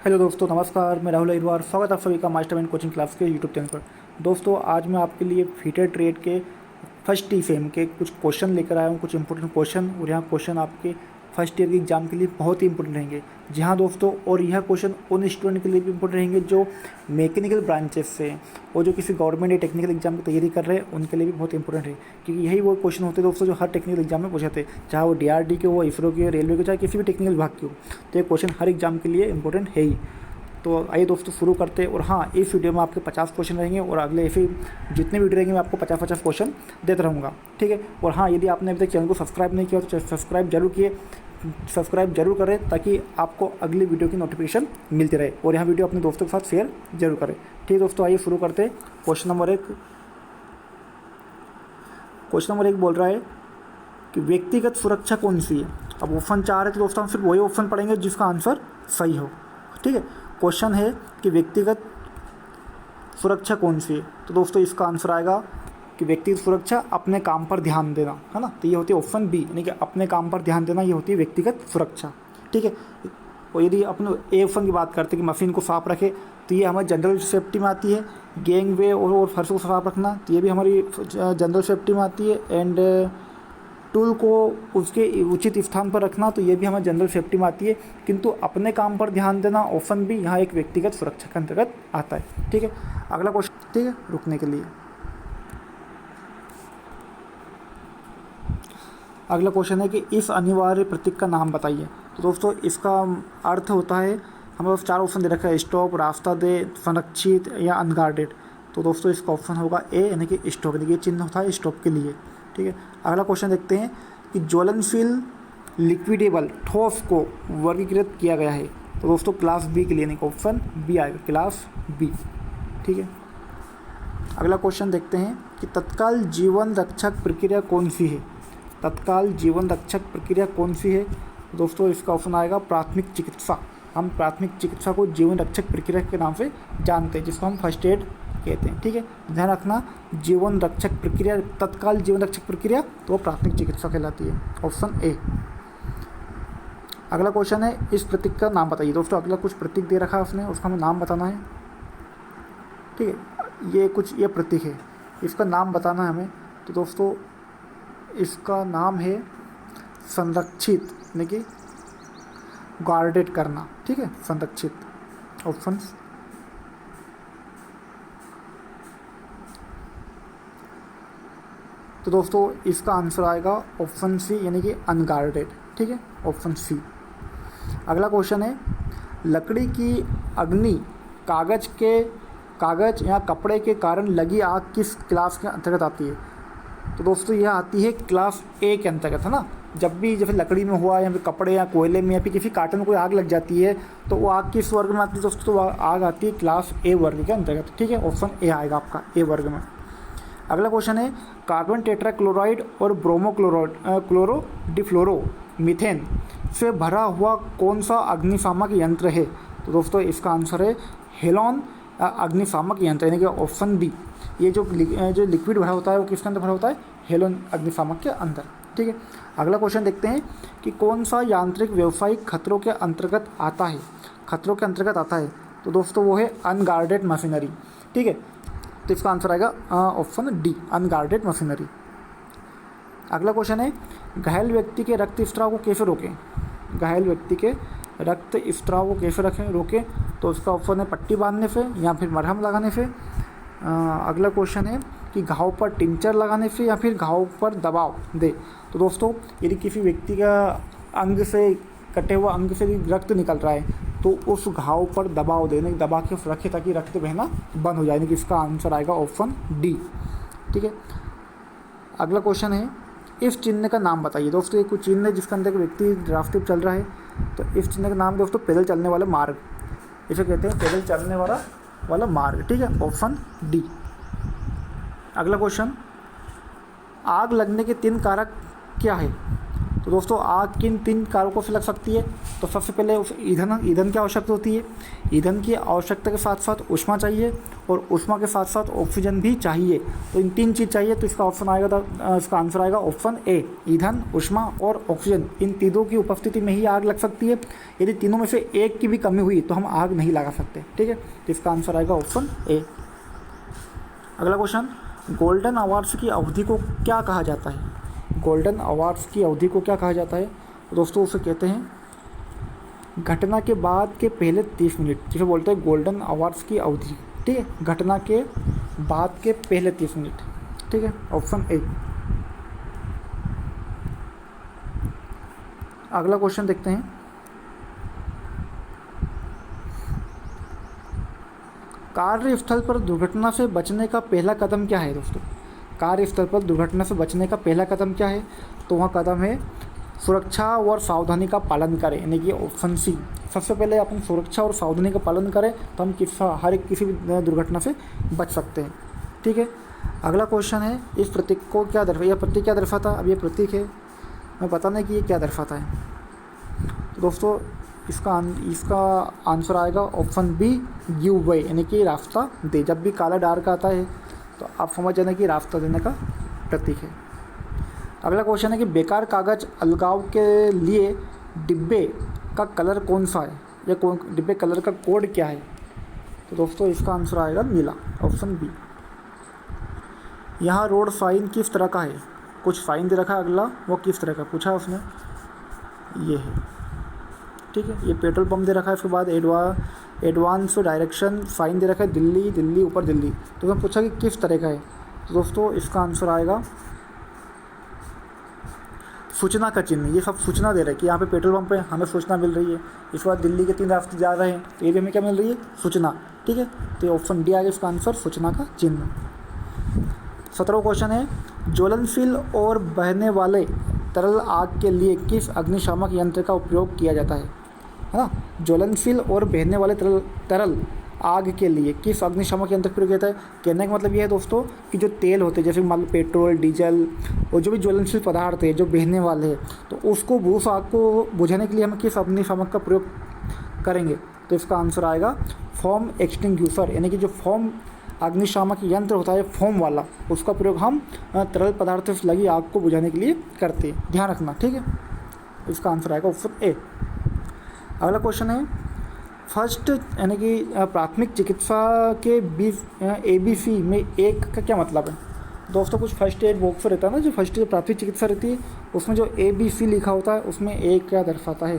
Hello दोस्तों, नमस्कार। मैं राहुल अहिरवार। स्वागत है आप सभी का मास्टरमाइंड कोचिंग क्लास के यूट्यूब चैनल पर। दोस्तों, आज मैं आपके लिए फीटर ट्रेड के फर्स्ट टीफेम के कुछ क्वेश्चन लेकर आया हूँ, कुछ इंपॉर्टेंट क्वेश्चन। और यहाँ क्वेश्चन आपके फर्स्ट ईयर के एग्जाम के लिए बहुत ही इंपॉर्टेंट रहेंगे। जी हाँ दोस्तों, और यह क्वेश्चन उन स्टूडेंट के लिए भी इंपॉर्टेंट रहेंगे जो मैकेनिकल ब्रांचेस से हैं और जो किसी गवर्नमेंट या टेक्निकल एग्जाम की तैयारी कर रहे हैं, उनके लिए भी बहुत इंपॉर्टेंट है। क्योंकि यही वो क्वेश्चन होते हैं दोस्तों जो हर टेक्निकल एग्जाम में पूछे थे, चाहे वो DRD के हो, इसरो के, रेलवे के, चाहे किसी भी टेक्निकल विभाग के हो। तो ये क्वेश्चन हर एग्जाम के लिए इंपॉर्टेंट है ही। तो आइए दोस्तों शुरू करते हैं। और हाँ, इस वीडियो में आपके 50 क्वेश्चन रहेंगे और अगले ऐसे जितने वीडियो रहेंगे मैं आपको 50-50 क्वेश्चन देता रहूँगा, ठीक है। और हाँ, यदि आपने अभी तक चैनल को सब्सक्राइब नहीं किया तो सब्सक्राइब जरूर करें ताकि आपको अगली वीडियो की नोटिफिकेशन मिलती रहे। और यहाँ वीडियो अपने दोस्तों के साथ शेयर जरूर करें, ठीक है दोस्तों। आइए शुरू करते हैं। क्वेश्चन नंबर एक बोल रहा है कि व्यक्तिगत सुरक्षा कौन सी है। अब ऑप्शन 4 है तो दोस्तों हम सिर्फ वही ऑप्शन पढ़ेंगे जिसका आंसर सही हो, ठीक है। क्वेश्चन है कि व्यक्तिगत सुरक्षा कौन सी है, तो दोस्तों इसका आंसर आएगा कि व्यक्तिगत सुरक्षा अपने काम पर ध्यान देना, है ना। तो ये होती है ऑप्शन बी, यानी कि अपने काम पर ध्यान देना, ये होती है व्यक्तिगत सुरक्षा, ठीक है। और यदि अपने ए ऑप्शन की बात करते हैं कि मशीन को साफ रखे, तो ये हमारी जनरल सेफ्टी में आती है। गैंगवे और फर्श को साफ रखना, तो ये भी हमारी जनरल सेफ्टी में आती है। एंड टूल को उसके उचित स्थान पर रखना, तो ये भी हमारी जनरल सेफ्टी में आती है। किंतु अपने काम पर ध्यान देना, ऑप्शन बी, यहाँ एक व्यक्तिगत सुरक्षा के अंतर्गत आता है, ठीक है। अगला क्वेश्चन, ठीक है, रुकने के लिए। अगला क्वेश्चन है कि इस अनिवार्य प्रतीक का नाम बताइए। तो दोस्तों इसका अर्थ होता है, हमें बस 4 ऑप्शन दे रखा है, स्टॉप, रास्ता दे, संरक्षित या अनगार्डेड। तो दोस्तों इसका ऑप्शन होगा ए, यानी कि स्टॉप, यानी कि चिन्ह होता है स्टॉप के लिए, ठीक है। अगला क्वेश्चन देखते हैं कि ज्वलनशील लिक्विडेबल ठोस को वर्गीकृत किया गया है। तो दोस्तों क्लास बी के लिए, यानी कि ऑप्शन बी आएगा, क्लास बी, ठीक है। अगला क्वेश्चन देखते हैं कि तत्काल जीवन रक्षक प्रक्रिया कौन सी है। तत्काल जीवन रक्षक प्रक्रिया कौन सी है, दोस्तों इसका ऑप्शन आएगा प्राथमिक चिकित्सा। हम प्राथमिक चिकित्सा को जीवन रक्षक प्रक्रिया के नाम से जानते हैं, जिसको हम फर्स्ट एड कहते हैं, ठीक है। ध्यान रखना, जीवन रक्षक प्रक्रिया, तत्काल जीवन रक्षक प्रक्रिया, तो वो प्राथमिक चिकित्सा कहलाती है, ऑप्शन ए। अगला क्वेश्चन है इस प्रतीक का नाम बताइए। दोस्तों अगला कुछ प्रतीक दे रखा है उसने, उसका हमें नाम बताना है, ठीक है। ये प्रतीक है, इसका नाम बताना है हमें। तो दोस्तों इसका नाम है संरक्षित, यानी कि गार्डेड करना, ठीक है, संरक्षित, ऑप्शन। तो दोस्तों इसका आंसर आएगा ऑप्शन सी, यानी कि अनगार्डेड, ठीक है, ऑप्शन सी। अगला क्वेश्चन है लकड़ी की अग्नि कागज या कपड़े के कारण लगी आग किस क्लास के अंतर्गत आती है। तो दोस्तों यह आती है क्लास ए के अंतर्गत, है ना। जब भी जैसे लकड़ी में हुआ या फिर कपड़े या कोयले में या फिर किसी कार्टन में कोई आग लग जाती है, तो वो आग किस वर्ग में आती है दोस्तों, तो वह आग आती है क्लास ए वर्ग के अंतर्गत, ठीक है। ऑप्शन ए आएगा आपका, ए वर्ग में। अगला क्वेश्चन है कार्बन टेट्राक्लोराइड और क्लोरोडिफ्लोरो मीथेन से भरा हुआ कौन सा अग्निशामक यंत्र है। तो दोस्तों इसका आंसर है हेलोन अग्निशामक यंत्र, यानी कि ऑप्शन डी। ये जो लिक्विड भरा होता है वो किसके अंदर भरा होता है, हेलोन अग्निशामक के अंदर, ठीक है। अगला क्वेश्चन देखते हैं कि कौन सा यांत्रिक व्यवसायिक खतरों के अंतर्गत आता है। तो दोस्तों वो है अनगार्डेड मशीनरी, ठीक है। तो इसका आंसर आएगा ऑप्शन डी, अनगार्डेड मशीनरी। अगला क्वेश्चन है घायल व्यक्ति के रक्त स्त्राव को कैसे रोकें। रोकें, तो उसका ऑप्शन है पट्टी बांधने से या फिर मरहम लगाने से। अगला क्वेश्चन है कि घाव पर टिंचर लगाने से या फिर घाव पर दबाव दे। तो दोस्तों यदि किसी व्यक्ति का अंग से, कटे हुआ अंग से रक्त निकल रहा है, तो उस घाव पर दबाव देने, दबा के रखे ताकि रक्त बहना बंद हो जाए, यानी कि इसका आंसर आएगा ऑप्शन डी, ठीक है। अगला क्वेश्चन है इस चिन्ह का नाम बताइए। दोस्तों ये कुछ चिन्ह है जिसके अंदर एक व्यक्ति रास्ते पर चल रहा है, तो इस चिन्ह का नाम दोस्तों पैदल चलने वाला मार्ग, इसे कहते हैं पैदल चलने वाला मार्ग, ठीक है, ऑप्शन डी। अगला क्वेश्चन आग लगने के 3 कारक क्या है। तो दोस्तों आग किन 3 कारकों से लग सकती है? तो सबसे पहले उस ईंधन की आवश्यकता होती है। ईंधन की आवश्यकता के साथ साथ ऊष्मा चाहिए और ऊष्मा के साथ साथ ऑक्सीजन भी चाहिए। तो इन 3 चीज़ चाहिए, तो इसका ऑप्शन आएगा, इसका आंसर आएगा ऑप्शन ए, ईंधन, ऊष्मा और ऑक्सीजन। इन तीनों की उपस्थिति में ही आग लग सकती है। यदि तीनों में से एक की भी कमी हुई तो हम आग नहीं लगा सकते। ठीक है, तो इसका आंसर आएगा ऑप्शन ए। अगला क्वेश्चन, गोल्डन आवर्स की अवधि को क्या कहा जाता है? गोल्डन आवर्स की अवधि को क्या कहा जाता है? तो दोस्तों उसे कहते हैं घटना के बाद के पहले 30 मिनट, जिसे बोलते हैं गोल्डन आवर्स की अवधि। ठीक है, घटना के बाद के पहले 30 मिनट। ठीक है, ऑप्शन ए। अगला क्वेश्चन देखते हैं, कार्यस्थल पर दुर्घटना से बचने का पहला कदम क्या है? दोस्तों कार्यस्थल पर दुर्घटना से बचने का पहला कदम क्या है? तो वह कदम है सुरक्षा और सावधानी का पालन करें, यानी कि ऑप्शन सी। सबसे पहले अपन सुरक्षा और सावधानी का पालन करें तो हम किसी भी दुर्घटना से बच सकते हैं। ठीक है, अगला क्वेश्चन है, इस प्रतीक को क्या यह प्रतीक क्या दर्शाता? अब ये प्रतीक है, मैं पता नहीं कि ये क्या दर्शाता है। तो दोस्तों इसका आंसर आएगा ऑप्शन बी, गिव वे, यानी कि रास्ता दे। जब भी काला डार्क आता है तो आप समझ जाना कि रास्ता देने का प्रतीक है। अगला क्वेश्चन है कि बेकार कागज़ अलगाव के लिए डिब्बे का कलर कौन सा है, या डिब्बे कलर का कोड क्या है? तो दोस्तों इसका आंसर आएगा नीला, ऑप्शन बी। यहाँ रोड साइन किस तरह का है? कुछ साइन दे रखा है, अगला वो किस तरह का पूछा है उसने, ये है। ठीक है, ये पेट्रोल पंप दे रखा है, उसके बाद एडवांस डायरेक्शन साइन दे रखा है, दिल्ली दिल्ली ऊपर दिल्ली। तो मैं पूछा कि किस तरह का है? तो दोस्तों इसका आंसर आएगा सूचना का चिन्ह। ये सब सूचना दे रहा है कि यहाँ पे पेट्रोल पंप है, हमें सूचना मिल रही है। इसके बाद दिल्ली के 3 रास्ते जा रहे हैं, तो ये भी हमें क्या मिल रही है? सूचना। ठीक है, तो ऑप्शन डी आ गया इसका आंसर, सूचना का चिन्ह। 17वां क्वेश्चन है, ज्वलनशील और बहने वाले तरल आग के लिए किस अग्निशामक यंत्र का उपयोग किया जाता है ना? ज्वलनशील और बहने वाले तरल आग के लिए किस अग्निशामक यंत्र का प्रयोग किया जाता है? कहने का मतलब ये है दोस्तों कि जो तेल होते हैं, जैसे मान लो पेट्रोल, डीजल और जो भी ज्वलनशील पदार्थ है जो बहने वाले हैं, तो उसको उस आग को बुझाने के लिए हम किस अग्निशामक का प्रयोग करेंगे? तो इसका आंसर आएगा फोम एक्सटिंग्विशर, यानी कि जो फोम अग्निशामक यंत्र होता है फोम वाला, उसका प्रयोग हम तरल पदार्थ से लगी आग को बुझाने के लिए करते हैं। ध्यान रखना। ठीक है, इसका आंसर आएगा ऑप्शन ए। अगला क्वेश्चन है, फर्स्ट यानी कि प्राथमिक चिकित्सा के ABC में एक का क्या मतलब है? दोस्तों कुछ फर्स्ट एड बॉक्स रहता है ना, जो फर्स्ट एड प्राथमिक चिकित्सा रहती है, उसमें जो ABC लिखा होता है उसमें एक क्या दर्शाता है?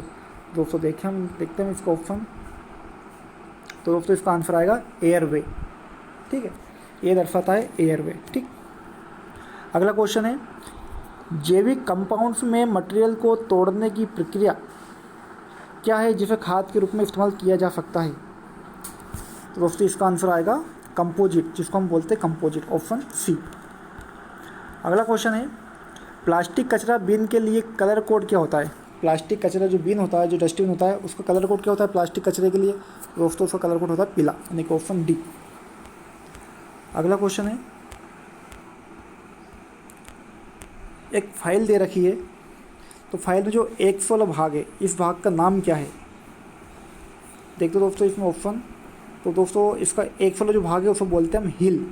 दोस्तों देखते हैं इसका ऑप्शन। तो दोस्तों इसका आंसर आएगा एयरवे। ठीक है, ये दर्शाता है एयरवे। ठीक, अगला क्वेश्चन है, जैविक कंपाउंड्स में मटेरियल को तोड़ने की प्रक्रिया क्या है जिसे खाद के रूप में इस्तेमाल किया जा सकता है? तो दोस्तों इसका आंसर आएगा कंपोजिट, जिसको हम बोलते हैं कंपोजिट, ऑप्शन सी। अगला क्वेश्चन है, प्लास्टिक कचरा बिन के लिए कलर कोड क्या होता है? प्लास्टिक कचरा जो बिन होता है, जो डस्टबिन होता है, उसका कलर कोड क्या होता है प्लास्टिक कचरे के लिए? दोस्तों उसका कलर कोड होता है पीला, यानी कि ऑप्शन डी। अगला क्वेश्चन है, एक फाइल दे रखी है, तो फाइल में जो एक्स वाला भाग है, इस भाग का नाम क्या है? देखते दोस्तों इसमें ऑप्शन। तो दोस्तों इसका एक्स वाला जो भाग है उसे बोलते हैं हम हिल।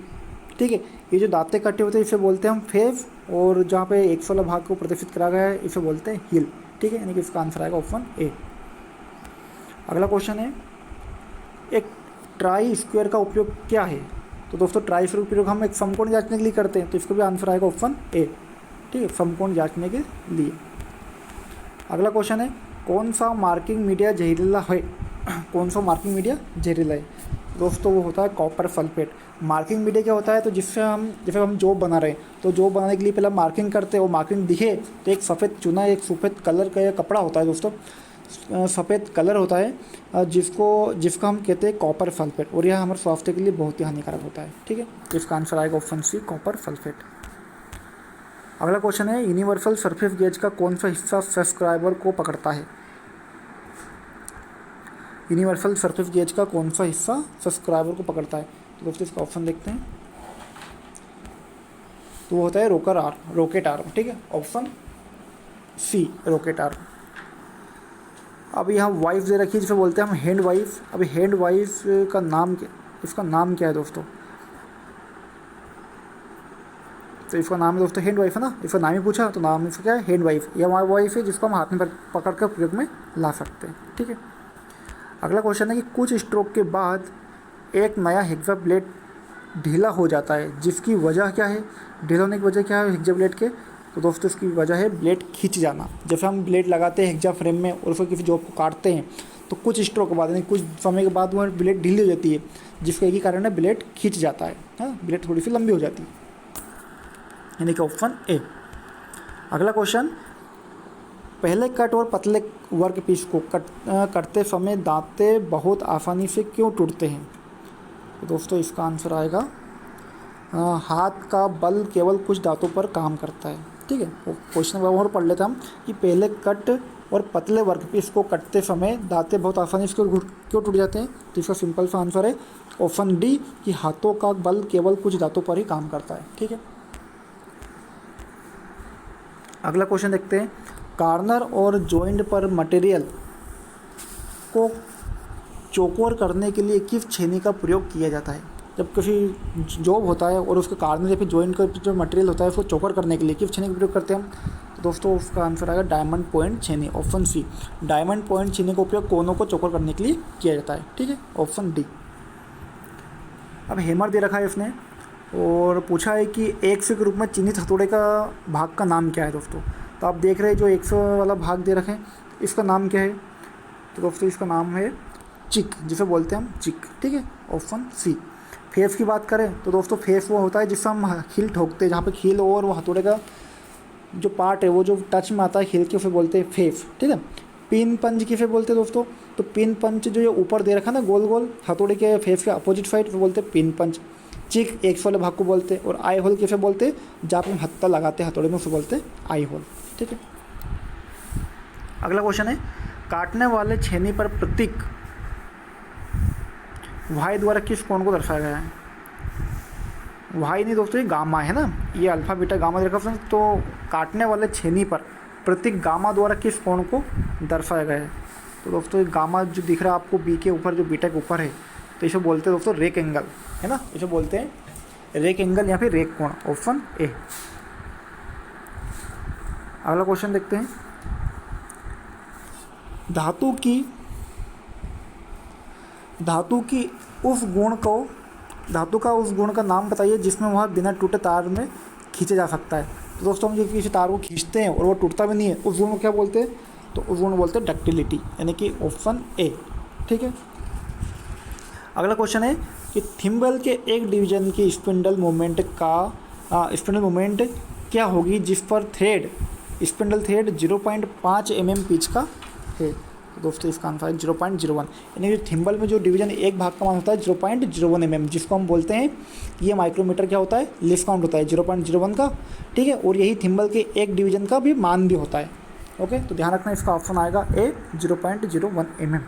ठीक है, ये जो दांतें कटे होते हैं इसे बोलते हैं हम फेस, और जहाँ पे एक्स वाला भाग को प्रदर्शित करा गया है इसे बोलते हैं हिल। ठीक है, यानी कि इसका आंसर आएगा ऑप्शन ए। अगला क्वेश्चन है, एक ट्राई स्क्वायर का उपयोग क्या है? तो दोस्तों ट्राई स्क्वायर का उपयोग हम एक समकोण जांचने के लिए करते हैं, तो इसका भी आंसर आएगा ऑप्शन ए। ठीक है, समकोण जांचने के लिए। अगला क्वेश्चन है, कौन सा मार्किंग मीडिया जहरीला है? कौन सा मार्किंग मीडिया जहरीला है? दोस्तों वो होता है कॉपर सल्फेट। मार्किंग मीडिया क्या होता है? तो जैसे हम जॉब बना रहे हैं, तो जॉब बनाने के लिए पहले मार्किंग करते हैं, वो मार्किंग दिखे तो एक सफ़ेद चुना, एक सफ़ेद कलर का कपड़ा होता है दोस्तों, सफ़ेद कलर होता है, जिसका हम कहते हैं कॉपर सल्फेट, और यह हमारे स्वास्थ्य के लिए बहुत ही हानिकारक होता है। ठीक है, इसका आंसर आएगा ऑप्शन सी, कॉपर सल्फेट। अगला क्वेश्चन है, यूनिवर्सल सरफेस गेज का कौन सा हिस्सा सब्सक्राइबर को पकड़ता है? यूनिवर्सल सरफेस गेज का कौन सा हिस्सा सब्सक्राइबर को पकड़ता है? तो दोस्तों इसका ऑप्शन देखते हैं, तो वो होता है रॉकेट आर्म। ठीक है, ऑप्शन सी रॉकेट आर्म। अब यहाँ वाइफ दे रखी है जिसे बोलते हैं हम हैंड वाइफ। अभी हैंड वाइफ का नाम क्या, इसका नाम क्या है दोस्तों? तो इसका नाम है दोस्तों हैंड वाइफ है ना, इसका नाम ही पूछा तो नाम इसका क्या है? Hand wife. यह हमारी वाइफ है जिसको हम हाथ में पकड़ कर प्रयोग में ला सकते हैं। ठीक है। अगला क्वेश्चन है कि कुछ स्ट्रोक के बाद एक नया हेक्सा ब्लेड ढीला हो जाता है, जिसकी वजह क्या है? ढीला होने की वजह क्या है हेक्सा ब्लेड के? तो दोस्तों इसकी वजह है ब्लेड खींच जाना। जैसे हम ब्लेड लगाते हैं हेक्सा फ्रेम में और उसको किसी जॉब को काटते हैं तो कुछ स्ट्रोक के बाद यानी कुछ समय के बाद वह ब्लेड ढीली हो जाती है, जिसका एक ही कारण है ब्लेड खींच जाता है। हाँ, ब्लेड थोड़ी सी लंबी हो जाती है, यानी कि ऑप्शन ए। अगला क्वेश्चन, पहले कट और पतले वर्क पीस को करते समय दांतें बहुत आसानी से क्यों टूटते हैं? तो दोस्तों इसका आंसर आएगा हाथ का बल केवल कुछ दांतों पर काम करता है। ठीक है, क्वेश्चन और पढ़ लेते हम कि पहले कट और पतले वर्क पीस को कटते समय दांतें बहुत आसानी से क्यों टूट जाते हैं? तो इसका सिंपल सा आंसर है ऑप्शन डी कि हाथों का बल केवल कुछ दांतों पर ही काम करता है। ठीक है। अगला क्वेश्चन देखते हैं, कार्नर और जॉइंट पर मटेरियल को चौकोर करने के लिए किस छेनी का प्रयोग किया जाता है? जब किसी जॉब होता है और उसके कार्नर या फिर जॉइंट का जो मटेरियल होता है उसको चौकोर करने के लिए किस छेनी का प्रयोग करते हैं हम? तो दोस्तों उसका आंसर आएगा डायमंड पॉइंट छेनी, ऑप्शन सी। डायमंड पॉइंट छेनी का उपयोग कोनों को चौकोर करने के लिए किया जाता है। ठीक है, ऑप्शन डी। अब हैमर दे रखा है इसने और पूछा है कि 100 के रूप में चिन्हित हथौड़े का भाग का नाम क्या है दोस्तों? तो आप देख रहे हैं जो 100 वाला भाग दे रखे हैं, इसका नाम क्या है? तो दोस्तों इसका नाम है चिक, जिसे बोलते हैं हम चिक। ठीक है, ऑप्शन सी। फेस की बात करें तो दोस्तों फेस वो होता है जिससे हम हील ठोकते हैं, जहाँ पे हील और वो हथौड़े का जो पार्ट है वो जो टच में आता है हील के, उसे बोलते हैं फेस। ठीक है। पिन पंच किसे बोलते हैं दोस्तों? तो पिन पंच जो ये ऊपर दे रखा ना गोल गोल हथौड़े के फेस के अपोजिट साइड, वो बोलते हैं पिन पंच। चिक 100 वाले भाग को बोलते हैं। और आई होल किसे बोलते हैं? जहाँ पर हम हत्था लगाते हैं हथौड़े में, उसे बोलते हैं आई होल। ठीक है। अगला क्वेश्चन है, काटने वाले छेनी पर प्रतीक वाई द्वारा किस कोण को दर्शाया गया है? वाई नहीं दोस्तों, ये गामा है ना, ये अल्फा बीटा गामा दे रखा है। तो काटने वाले छेनी पर प्रतीक गामा द्वारा किस कोण को दर्शाया गया है? तो दोस्तों ये गामा जो दिख रहा है आपको बी के ऊपर, जो बीटा के ऊपर है, तो इसे बोलते हैं दोस्तों रेक एंगल, है ना, इसे बोलते हैं रेक एंगल या फिर रेक कोण, ऑप्शन ए। अगला क्वेश्चन देखते हैं, धातु का उस गुण का नाम बताइए जिसमें वह बिना टूटे तार में खींचा जा सकता है। तो दोस्तों हम जो किसी तार को खींचते हैं और वो टूटता भी नहीं है, उस गुण को क्या बोलते हैं? तो उस गुण को बोलते हैं डक्टिलिटी, यानी कि ऑप्शन ए। ठीक है। अगला क्वेश्चन है कि थिम्बल के एक डिवीजन की स्पिंडल मोमेंट क्या होगी जिस पर स्पिंडल थ्रेड 0.5 mm पिच का है? तो दोस्तों इसका आंसर है 0.01, यानी कि थिम्बल में जो डिवीजन एक भाग का मान होता है 0.01 mm, जिसको हम बोलते हैं ये माइक्रोमीटर क्या होता है? लीफ काउंट होता है 0.01 का। ठीक है। और यही थिम्बल के एक डिवीजन का भी मान भी होता है। ओके, तो ध्यान रखना इसका ऑप्शन आएगा ए 0.01 mm।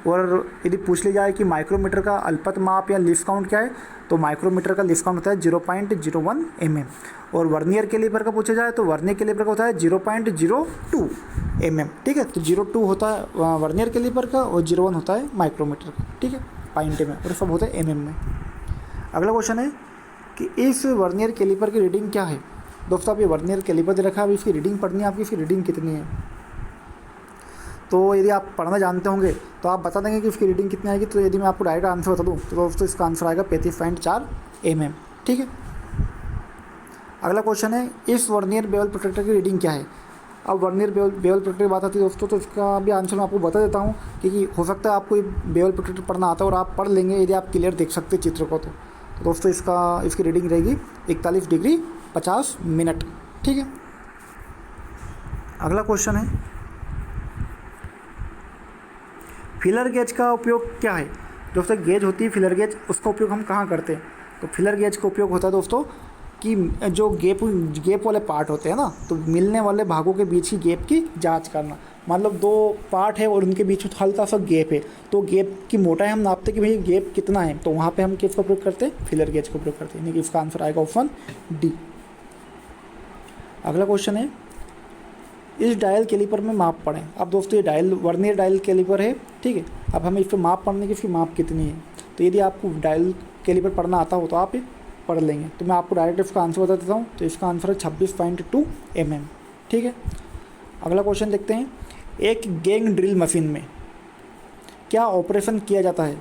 और यदि पूछ ली जाए कि माइक्रोमीटर का अल्पत माप या लीफ काउंट क्या है, तो माइक्रोमीटर का लीफ काउंट होता है 0.01 mm। और वर्नियर कैलिपर का पूछा जाए तो वर्नियर कैलिपर का होता है 0.02 mm। ठीक है, तो 0.2 होता है वर्नियर कैलिपर का और 0.1 होता है माइक्रोमीटर का। ठीक है, पॉइंट में, और सब होता है mm में। अगला क्वेश्चन है कि इस वर्नियर कैलिपर की रीडिंग क्या है? दोस्तों आप ये वर्नियर कैलिपर दे रखा है, अभी इसकी रीडिंग पढ़नी है आपकी, इसकी रीडिंग कितनी है? तो यदि आप पढ़ना जानते होंगे तो आप बता देंगे कि इसकी रीडिंग कितनी आएगी। तो यदि मैं आपको डायरेक्ट आंसर बता दूं तो दोस्तों इसका आंसर आएगा 35.4 mm। ठीक है। अगला क्वेश्चन है, इस वर्नियर बेवल प्रोटेक्टर की रीडिंग क्या है? अब वर्नियर बेवल प्रोटेक्टर की बात आती है दोस्तों, तो इसका भी आंसर मैं आपको बता देता हूँ, क्योंकि हो सकता है आपको बेवल प्रोटेक्टर पढ़ना आता है और आप पढ़ लेंगे यदि आप क्लियर देख सकते हैं चित्र को। तो दोस्तों इसकी रीडिंग रहेगी 41 डिग्री 50 मिनट। ठीक है। अगला क्वेश्चन है, फिलर गेज का उपयोग क्या है? दोस्तों गेज होती है फिलर गेज, उसका उपयोग हम कहाँ करते हैं? तो फिलर गेज का उपयोग होता है दोस्तों कि जो गैप वाले पार्ट होते हैं ना, तो मिलने वाले भागों के बीच की गैप की जांच करना। मतलब दो पार्ट है और उनके बीच में हल्का सा गैप है, तो गैप की मोटाई हम नापते हैं कि भाई गैप कितना है, तो वहाँ पे हम किसका उपयोग करते हैं? फिलर गेज का उपयोग करते हैं, यानी कि इसका आंसर आएगा ऑप्शन डी। अगला क्वेश्चन है, इस डायल कैलिपर में माप पढ़ें। अब दोस्तों ये डायल वर्नियर डायल कैलिपर है, ठीक है। अब हमें इस पर माप पढ़ने की, इसकी माप कितनी है। तो यदि आपको डायल कैलिपर पढ़ना आता हो तो आप ये पढ़ लेंगे। तो मैं आपको डायरेक्ट इसका आंसर बता देता हूँ। तो इसका आंसर है 26.2 mm, ठीक है। अगला क्वेश्चन देखते हैं, एक गैंग ड्रिल मशीन में क्या ऑपरेशन किया जाता है।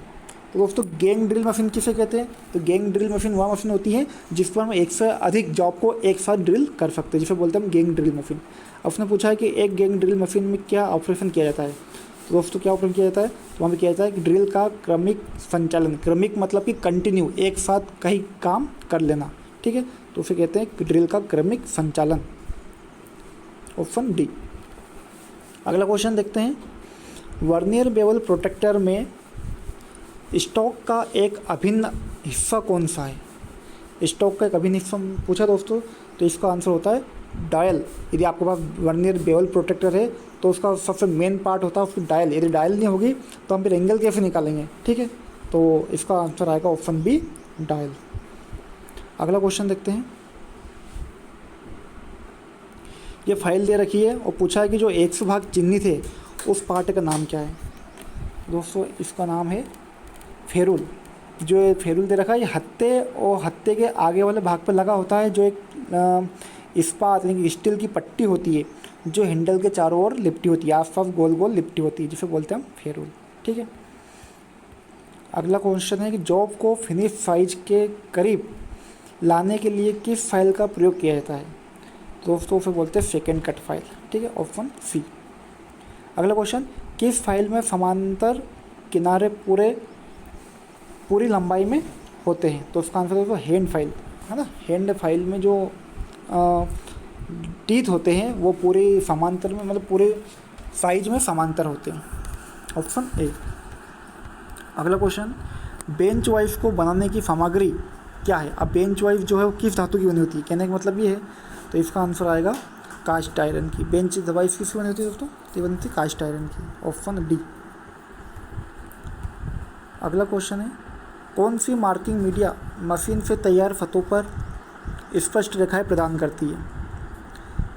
तो दोस्तों गैंग ड्रिल मशीन किसे कहते हैं। तो गैंग ड्रिल मशीन वह मशीन होती है जिस पर हम एक से अधिक जॉब को एक साथ ड्रिल कर सकते हैं, जिसे बोलते हैं हम गैंग ड्रिल मशीन। अब उसने पूछा है कि एक गैंग ड्रिल मशीन में क्या ऑपरेशन किया जाता है। तो दोस्तों क्या ऑपरेशन किया जाता है, तो वहाँ पर किया जाता है कि ड्रिल का क्रमिक संचालन, क्रमिक मतलब कि कंटिन्यू एक साथ कहीं काम कर लेना, ठीक है। तो उसे कहते हैं ड्रिल का क्रमिक संचालन, ऑप्शन डी। अगला क्वेश्चन देखते हैं, वर्नियर बेवल प्रोटेक्टर में स्टॉक का एक अभिन्न हिस्सा कौन सा है। स्टॉक का एक अभिन्न हिस्सा पूछा दोस्तों, तो इसका आंसर होता है डायल। यदि आपके पास वर्नियर बेवल प्रोटेक्टर है तो उसका सबसे मेन पार्ट होता है उसकी डायल। यदि डायल नहीं होगी तो हम फिर एंगल कैसे निकालेंगे, ठीक है। तो इसका आंसर आएगा ऑप्शन बी, डायल। अगला क्वेश्चन देखते हैं, ये फाइल दे रखी है और पूछा है कि जो 100 भाग चिन्हित है उस पार्ट का नाम क्या है। दोस्तों इसका नाम है फेरुल। जो फेरुल दे रखा है ये हत्थे और हत्थे के आगे वाले भाग पर लगा होता है, जो एक इस्पात यानी कि स्टील की पट्टी होती है जो हैंडल के चारों ओर लिपटी होती है, आसपास गोल गोल लिपटी होती है, जिसे बोलते हैं हम फेरुल, ठीक है। अगला क्वेश्चन है कि जॉब को फिनिश साइज के करीब लाने के लिए किस फाइल का प्रयोग किया जाता है। दोस्तों उसे बोलते हैं सेकेंड कट फाइल, ठीक है, ऑप्शन सी। अगला क्वेश्चन, किस फाइल में समांतर किनारे पूरी लंबाई में होते हैं। तो उसका आंसर दोस्तों हैंड फाइल है ना। हैंड फाइल में जो टीथ होते हैं वो पूरे समांतर में, मतलब पूरे साइज में समांतर होते हैं, ऑप्शन ए। अगला क्वेश्चन, बेंच वाइफ को बनाने की सामग्री क्या है। अब बेंच वाइफ जो है वो किस धातु की बनी होती है, कहने का मतलब ये है। तो इसका आंसर आएगा कास्ट आयरन की। बेंच वाइफ किसकी बनी होती है दोस्तों, ये बनती है कास्ट आयरन की, ऑप्शन डी। अगला क्वेश्चन है, कौन सी मार्किंग मीडिया मशीन से तैयार फतों पर स्पष्ट रेखाएं प्रदान करती है।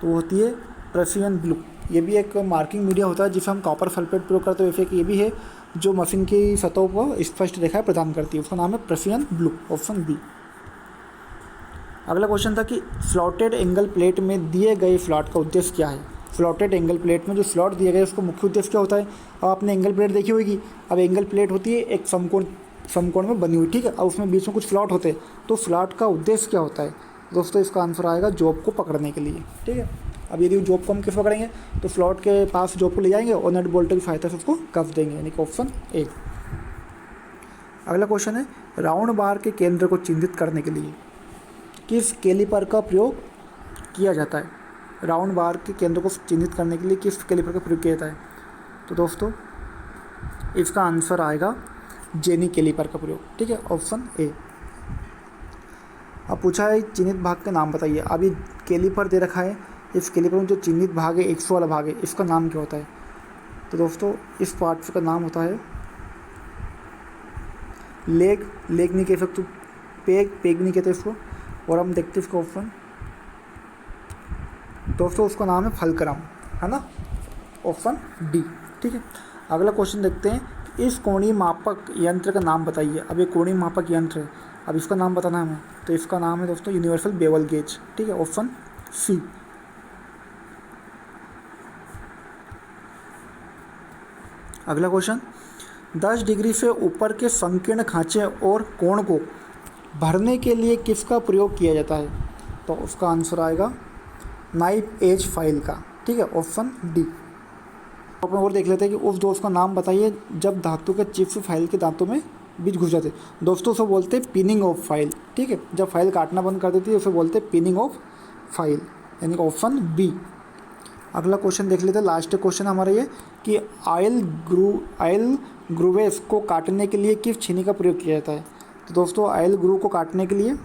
तो वो होती है प्रेसियन ब्लू। ये भी एक मार्किंग मीडिया होता है जिसे हम कॉपर सल्फेट प्रयोग करते हैं, वैसे कि ये भी है जो मशीन की सतहों पर स्पष्ट रेखाएं प्रदान करती है, उसका नाम है प्रेसियन ब्लू, ऑप्शन बी। अगला क्वेश्चन था कि स्लॉटेड एंगल प्लेट में दिए गए स्लॉट का उद्देश्य क्या है। स्लॉटेड एंगल प्लेट में जो स्लॉट दिए गए उसका मुख्य उद्देश्य क्या होता है। अब आपने एंगल प्लेट देखी होगी। अब एंगल प्लेट होती है एक समकोण में बनी हुई, ठीक है। अब उसमें बीच में कुछ स्लॉट होते हैं, तो स्लॉट का उद्देश्य क्या होता है दोस्तों। इसका आंसर आएगा जॉब को पकड़ने के लिए, ठीक है। अब यदि जॉब को हम किस पकड़ेंगे तो स्लॉट के पास जॉब को ले जाएंगे और नट बोल्ट की सहायता से उसको कस देंगे, यानी कि ऑप्शन ए। अगला क्वेश्चन है, राउंड बार के केंद्र को चिन्हित करने के लिए किस कैलिपर का प्रयोग किया जाता है। राउंड बार के केंद्र को चिन्हित करने के लिए किस कैलिपर का प्रयोग किया जाता है। तो दोस्तों इसका आंसर आएगा जेनी कैलिपर का प्रयोग, ठीक है, ऑप्शन ए। अब पूछा है चिन्हित भाग का नाम बताइए। अब ये कैलिपर दे रखा है, इस कैलिपर में जो चिन्हित भाग है 100 वाला भाग है, इसका नाम क्या होता है। तो दोस्तों इस पार्ट का नाम होता है लेग नहीं कह सकते, पेग नहीं कहते इसको। और हम देखते इसका ऑप्शन, दोस्तों उसका नाम है फलक्रम, है ना, ऑप्शन डी, ठीक है। अगला क्वेश्चन देखते हैं, इस कोणीय मापक यंत्र का नाम बताइए। अब ये कोणीय मापक यंत्र है, अब इसका नाम बताना है हमें। तो इसका नाम है दोस्तों यूनिवर्सल बेवल गेज, ठीक है, ऑप्शन सी। अगला क्वेश्चन, 10 डिग्री से ऊपर के संकीर्ण खांचे और कोण को भरने के लिए किसका प्रयोग किया जाता है। तो उसका आंसर आएगा नाइफ एज फाइल का, ठीक है, ऑप्शन डी। अपन और देख लेते हैं कि उस दोस्त का नाम बताइए जब धातु के चिप्स फाइल के दांतों में बीच घुस जाते। दोस्तों उसे बोलते हैं पिनिंग ऑफ फाइल, ठीक है। जब फाइल काटना बंद कर देती है उसे बोलते हैं पिनिंग ऑफ फाइल, यानी कि ऑप्शन बी। अगला क्वेश्चन देख लेते हैं, लास्ट क्वेश्चन हमारा ये कि आयल ग्रूवेस को काटने के लिए किस छीनी का प्रयोग किया जाता है। तो दोस्तों आयल ग्रू को काटने के लिए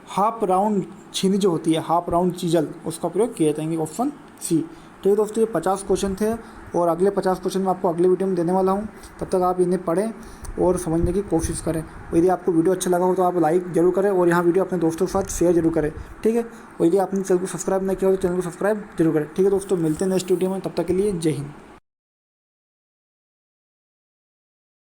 हाफ राउंड छीनी जो होती है, हाफ राउंड चीजल, उसका प्रयोग किया जाएंगे, ऑप्शन सी, ठीक है। दोस्तों ये 50 क्वेश्चन थे और अगले 50 क्वेश्चन मैं आपको अगले वीडियो में देने वाला हूँ। तब तक आप इन्हें पढ़ें और समझने की कोशिश करें। और यदि आपको वीडियो अच्छा लगा हो तो आप लाइक जरूर करें और यहाँ वीडियो अपने दोस्तों के साथ शेयर जरूर करें, ठीक है। और यदि आपने चैनल को सब्सक्राइब नहीं किया हो तो चैनल को सब्सक्राइब जरूर करें, ठीक है दोस्तों। मिलते हैं नेक्स्ट वीडियो में, तब तक के लिए जय हिंद।